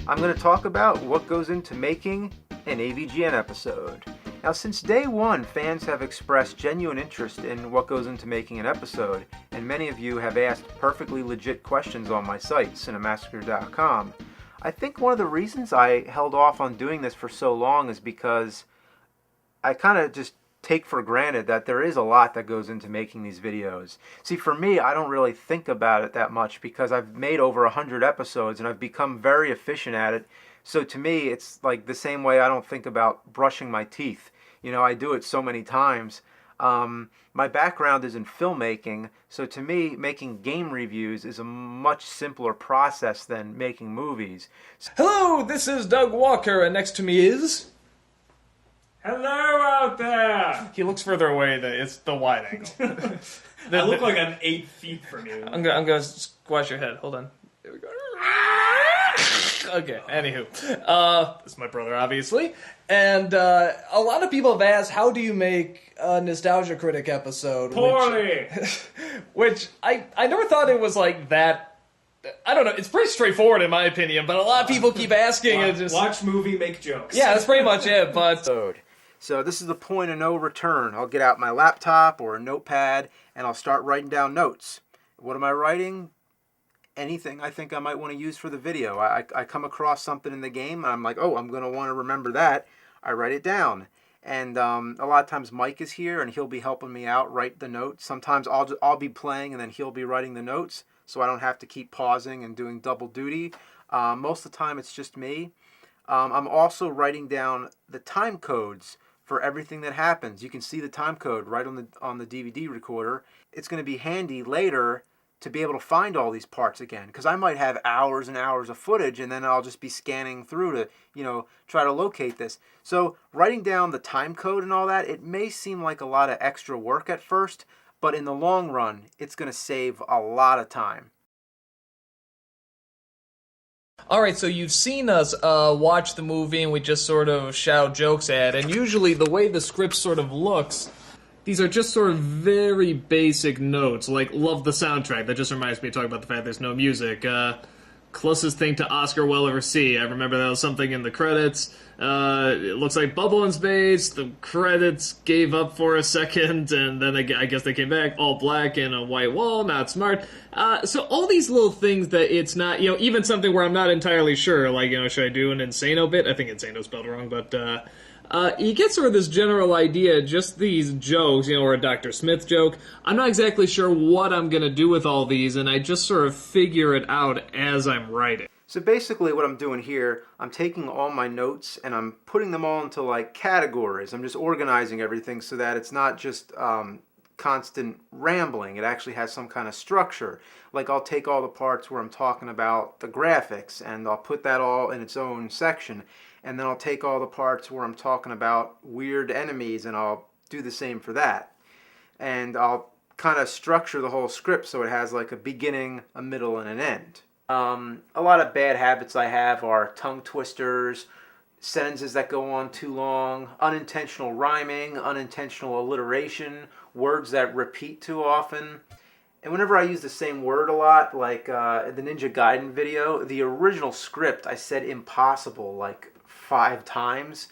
I'm going to talk about what goes into making an AVGN episode. Now, since day one, fans have expressed genuine interest in what goes into making an episode, and many of you have asked perfectly legit questions on my site, cinemassacre.com. I think one of the reasons I held off on doing this for so long is because I kind of just take for granted that there is a lot that goes into making these videos. See, for me, I don't really think about it that much because I've made over 100 episodes and I've become very efficient at it. So to me, it's like the same way I don't think about brushing my teeth. You know, I do it so many times. My background is in filmmaking, so to me, making game reviews is a much simpler process than making movies. Hello, this is Doug Walker, and next to me is... Hello out there! He looks further away, it's the wide angle. I look like I'm 8 feet from you. I'm gonna squash your head, hold on. There we go. Okay, anywho. This is my brother, obviously. And a lot of people have asked, how do you make a Nostalgia Critic episode? Poorly! Which I never thought it was like that. I don't know, it's pretty straightforward in my opinion, but a lot of people keep asking. Watch movie, make jokes. Yeah, that's pretty much it, but... So this is the point of no return. I'll get out my laptop or a notepad and I'll start writing down notes. What am I writing? Anything I think I might want to use for the video. I come across something in the game and I'm like, oh, I'm going to want to remember that. I write it down. And a lot of times Mike is here and he'll be helping me out write the notes. Sometimes I'll be playing and then he'll be writing the notes so I don't have to keep pausing and doing double duty. Most of the time it's just me. I'm also writing down the time codes for everything that happens. You can see the time code right on the DVD recorder. It's going to be handy later to be able to find all these parts again, because I might have hours and hours of footage and then I'll just be scanning through to, try to locate this. So writing down the time code and all that, it may seem like a lot of extra work at first, but in the long run, it's going to save a lot of time. Alright, so you've seen us watch the movie and we just sort of shout jokes at it, and usually the way the script sort of looks, these are just sort of very basic notes, like love the soundtrack. That just reminds me of talking about the fact there's no music. Closest thing to Oscar we'll ever see. I remember that was something in the credits. It looks like Bubble in Space. The credits gave up for a second, and then I guess they came back. All black and a white wall. Not smart. So all these little things that it's not, even something where I'm not entirely sure, like, should I do an Insano bit? I think Insano's spelled wrong, but, you get sort of this general idea, just these jokes, or a Dr. Smith joke. I'm not exactly sure what I'm going to do with all these, and I just sort of figure it out as I'm writing. So basically what I'm doing here, I'm taking all my notes and I'm putting them all into like categories. I'm just organizing everything so that it's not just constant rambling. It actually has some kind of structure. Like I'll take all the parts where I'm talking about the graphics and I'll put that all in its own section. And then I'll take all the parts where I'm talking about weird enemies and I'll do the same for that. And I'll kind of structure the whole script so it has like a beginning, a middle, and an end. A lot of bad habits I have are tongue twisters, sentences that go on too long, unintentional rhyming, unintentional alliteration, words that repeat too often. And whenever I use the same word a lot, like the Ninja Gaiden video, the original script I said impossible like 5 times,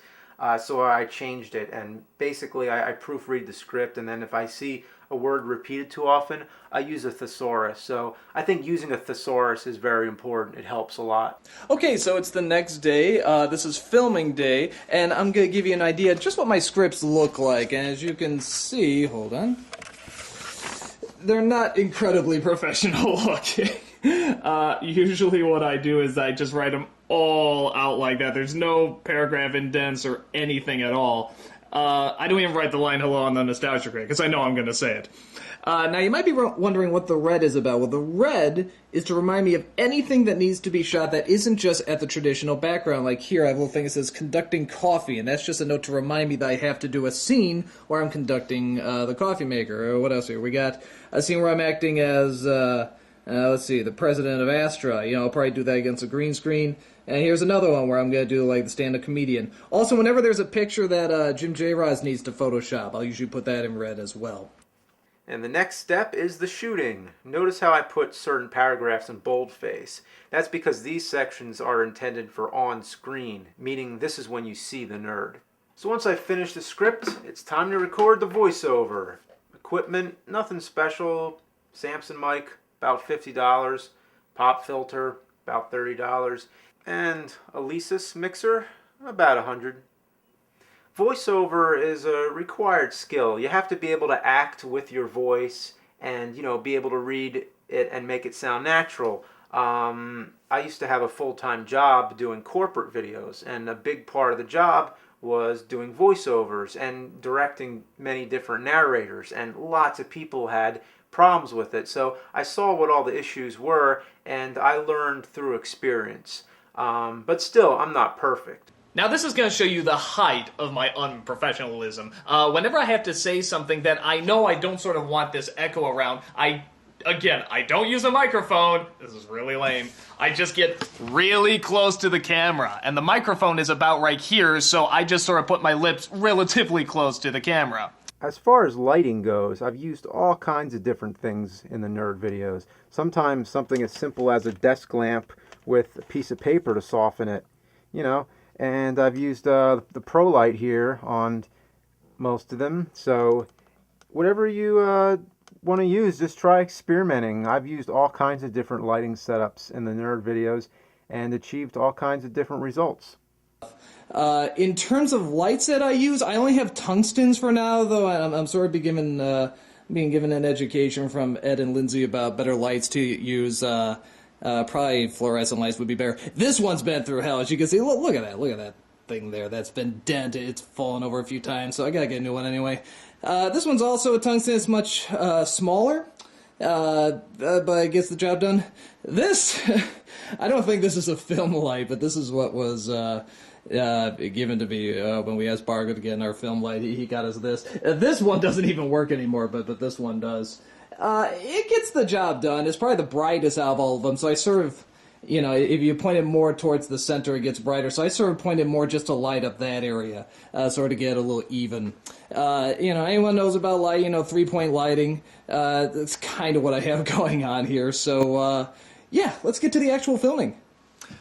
so I changed it, and basically I proofread the script, and then if I see a word repeated too often, I use a thesaurus. So I think using a thesaurus is very important. It helps a lot. Okay, so it's the next day. This is filming day, and I'm going to give you an idea just what my scripts look like. And as you can see, hold on, they're not incredibly professional looking. Usually what I do is I just write them all out like that. There's no paragraph indents or anything at all. I don't even write the line hello on the Nostalgia Critic, because I know I'm going to say it. Now, you might be wondering what the red is about. Well, the red is to remind me of anything that needs to be shot that isn't just at the traditional background. Like here, I have a little thing that says conducting coffee, and that's just a note to remind me that I have to do a scene where I'm conducting the coffee maker. Or what else here? We got a scene where I'm acting as, let's see, the president of Astra. I'll probably do that against a green screen. And here's another one where I'm going to do like the stand-up comedian. Also, whenever there's a picture that Jim J. Ross needs to Photoshop, I'll usually put that in red as well. And the next step is the shooting. Notice how I put certain paragraphs in boldface. That's because these sections are intended for on-screen, meaning this is when you see the nerd. So once I finish the script, it's time to record the voiceover. Equipment, nothing special. Samson mic, about $50. Pop filter, about $30. And a Alesis mixer, about $100. Voiceover is a required skill. You have to be able to act with your voice and, be able to read it and make it sound natural. I used to have a full-time job doing corporate videos, and a big part of the job was doing voiceovers and directing many different narrators, and lots of people had problems with it. So I saw what all the issues were, and I learned through experience. But still, I'm not perfect. Now this is going to show you the height of my unprofessionalism. Whenever I have to say something that I know I don't sort of want this echo around, I don't use a microphone. This is really lame. I just get really close to the camera, and the microphone is about right here, so I just sort of put my lips relatively close to the camera. As far as lighting goes, I've used all kinds of different things in the nerd videos. Sometimes something as simple as a desk lamp with a piece of paper to soften it, And I've used the Pro Light here on most of them. So whatever you want to use, just try experimenting. I've used all kinds of different lighting setups in the nerd videos and achieved all kinds of different results. In terms of lights that I use, I only have tungstens for now, though I'm sort of being given an education from Ed and Lindsay about better lights to use. Probably fluorescent lights would be better. This one's been through hell, as you can see. Look at that thing there. That's been dented. It's fallen over a few times, so I gotta get a new one anyway. This one's also a tungsten. It's much smaller, but it gets the job done. This, I don't think this is a film light, but this is what was given to me when we asked Bargo to get in our film light. He got us this. This one doesn't even work anymore, but this one does. It gets the job done. It's probably the brightest out of all of them, so I sort of, if you point it more towards the center, it gets brighter, so I sort of point it more just to light up that area, sort of get a little even. Anyone knows about light, 3-point lighting, that's kind of what I have going on here, so, yeah, let's get to the actual filming.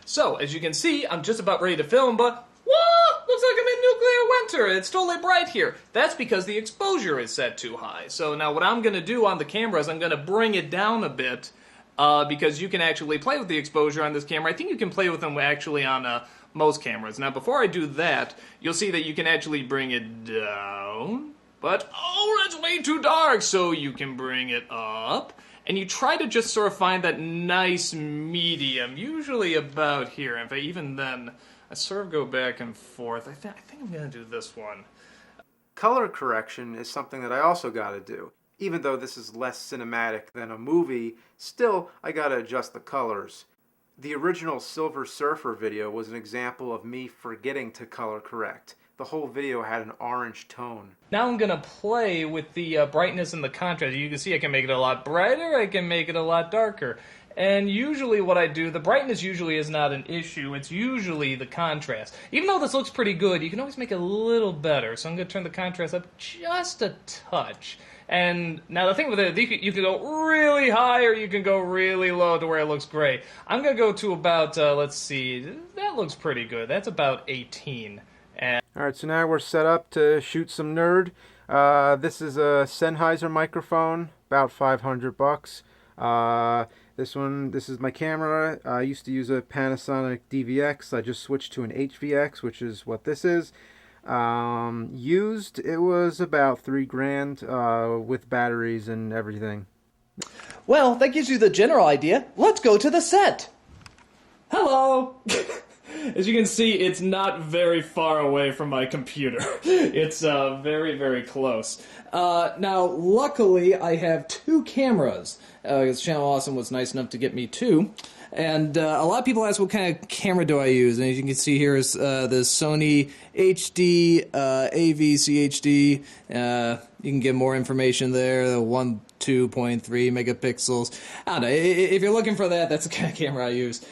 So, as you can see, I'm just about ready to film, but what? Looks like I'm in nuclear winter. It's totally bright here. That's because the exposure is set too high. So now what I'm going to do on the camera is I'm going to bring it down a bit because you can actually play with the exposure on this camera. I think you can play with them actually on most cameras. Now before I do that, you'll see that you can actually bring it down. But, that's way too dark. So you can bring it up. And you try to just sort of find that nice medium, usually about here. In fact, even then, I sort of go back and forth. I think I'm going to do this one. Color correction is something that I also got to do. Even though this is less cinematic than a movie, still I got to adjust the colors. The original Silver Surfer video was an example of me forgetting to color correct. The whole video had an orange tone. Now I'm going to play with the brightness and the contrast. You can see I can make it a lot brighter, I can make it a lot darker. And usually what I do, the brightness usually is not an issue, it's usually the contrast. Even though this looks pretty good, you can always make it a little better. So I'm going to turn the contrast up just a touch. And now the thing with it, you can go really high or you can go really low to where it looks great. I'm going to go to about, let's see, that looks pretty good. That's about 18. Alright, so now we're set up to shoot some nerd. This is a Sennheiser microphone, about $500. This is my camera. I used to use a Panasonic DVX. I just switched to an HVX, which is what this is. Used, it was about $3,000 with batteries and everything. Well, that gives you the general idea. Let's go to the set. Hello. As you can see, it's not very far away from my computer. It's very, very close. Now, luckily, I have two cameras. Because Channel Awesome was nice enough to get me two. And a lot of people ask what kind of camera do I use. And as you can see here is the Sony HD AVCHD. You can get more information there. The 2.3 megapixels. I don't know. If you're looking for that, that's the kind of camera I use.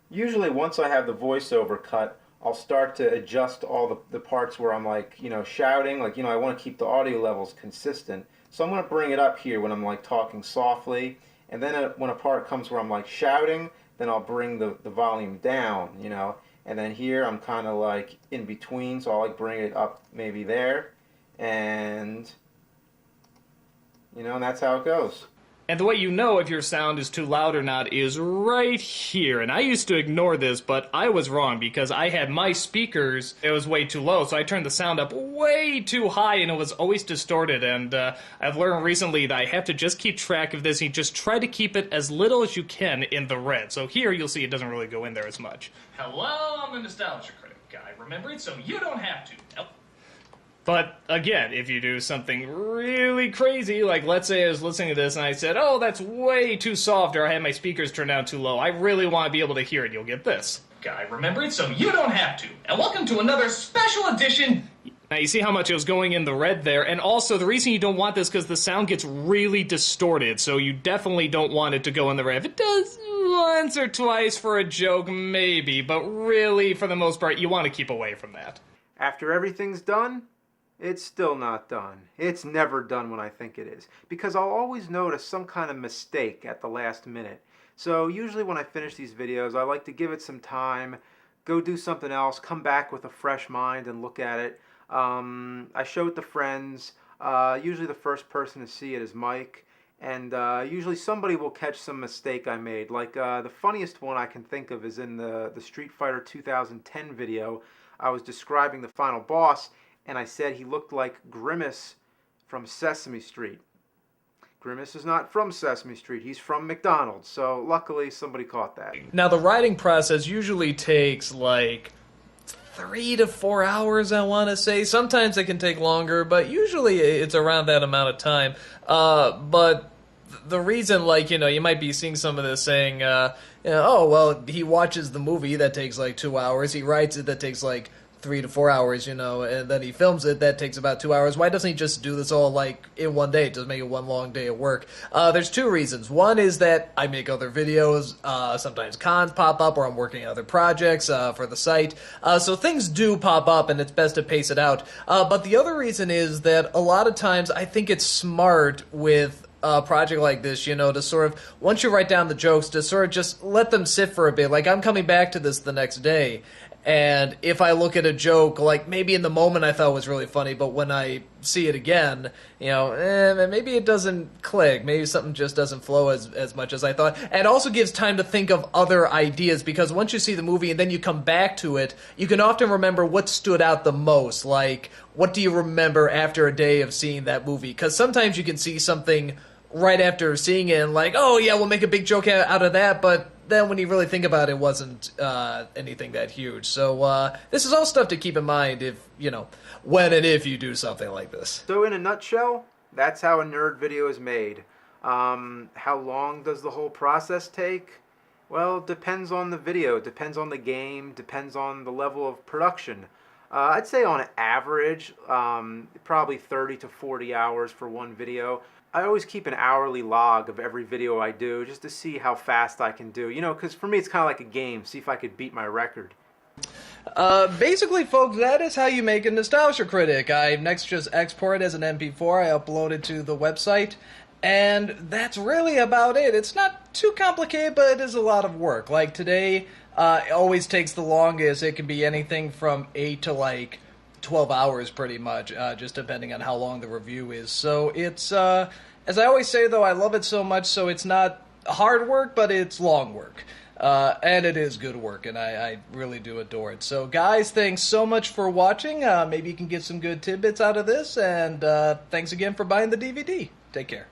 Usually once I have the voiceover cut, I'll start to adjust all the parts where I'm like, shouting, like, I want to keep the audio levels consistent. So I'm going to bring it up here when I'm like talking softly, and then when a part comes where I'm like shouting, then I'll bring the volume down, you know. And then here I'm kind of like in between, so I'll like bring it up maybe there, and you know, and that's how it goes. And the way you know if your sound is too loud or not is right here. And I used to ignore this, but I was wrong because I had my speakers, it was way too low, so I turned the sound up way too high and it was always distorted. And I've learned recently that I have to just keep track of this and you just try to keep it as little as you can in the red. So here you'll see it doesn't really go in there as much. Hello, I'm the Nostalgia Critic guy. Remember it so you don't have to. Nope. But, again, if you do something really crazy, like let's say I was listening to this and I said, oh, that's way too soft, or I had my speakers turned down too low, I really want to be able to hear it, you'll get this. Guy, remember it so you don't have to. And welcome to another special edition. Now, you see how much it was going in the red there, and also the reason you don't want this is because the sound gets really distorted, so you definitely don't want it to go in the red. If it does once or twice for a joke, maybe, but really, for the most part, you want to keep away from that. After everything's done, it's still not done. It's never done when I think it is. Because I'll always notice some kind of mistake at the last minute. So usually when I finish these videos, I like to give it some time, go do something else, come back with a fresh mind and look at it. I show it to friends. Usually the first person to see it is Mike. And usually somebody will catch some mistake I made. Like the funniest one I can think of is in the Street Fighter 2010 video. I was describing the final boss, and I said he looked like Grimace from Sesame Street. Grimace is not from Sesame Street, he's from McDonald's, so luckily somebody caught that. Now the writing process usually takes like 3 to 4 hours, I want to say. Sometimes it can take longer, but usually it's around that amount of time. But the reason, like, you know, you might be seeing some of this saying, oh, well, he watches the movie, that takes like 2 hours, he writes it, that takes like 3 to 4 hours, you know, and then he films it, that takes about 2 hours. Why doesn't he just do this all, like, in one day? Just make it one long day of work. There's 2 reasons. One is that I make other videos, sometimes cons pop up, or I'm working on other projects for the site. So things do pop up, and it's best to pace it out. But the other reason is that a lot of times I think it's smart with a project like this, you know, to sort of, once you write down the jokes, to sort of just let them sit for a bit. Like, I'm coming back to this the next day, and if I look at a joke, like, maybe in the moment I thought was really funny, but when I see it again, you know, maybe it doesn't click. Maybe something just doesn't flow as much as I thought. And it also gives time to think of other ideas, because once you see the movie and then you come back to it, you can often remember what stood out the most. Like, what do you remember after a day of seeing that movie? Because sometimes you can see something right after seeing it and like, oh yeah, we'll make a big joke out of that, but then when you really think about it, it wasn't anything that huge. So this is all stuff to keep in mind if, you know, when and if you do something like this. So in a nutshell, that's how a nerd video is made. How long does the whole process take? Well, it depends on the video, depends on the game, depends on the level of production. I'd say on average, probably 30 to 40 hours for one video. I always keep an hourly log of every video I do just to see how fast I can do. You know, because for me it's kind of like a game, see if I could beat my record. Basically, folks, that is how you make a Nostalgia Critic. I next just export it as an MP4, I upload it to the website, and that's really about it. It's not too complicated, but it is a lot of work. Like today, it always takes the longest. It can be anything from 8 to like 12 hours pretty much, just depending on how long the review is. So it's, as I always say though, I love it so much, so it's not hard work, but it's long work. And it is good work, and I really do adore it. So guys, thanks so much for watching. Maybe you can get some good tidbits out of this, and thanks again for buying the DVD. Take care.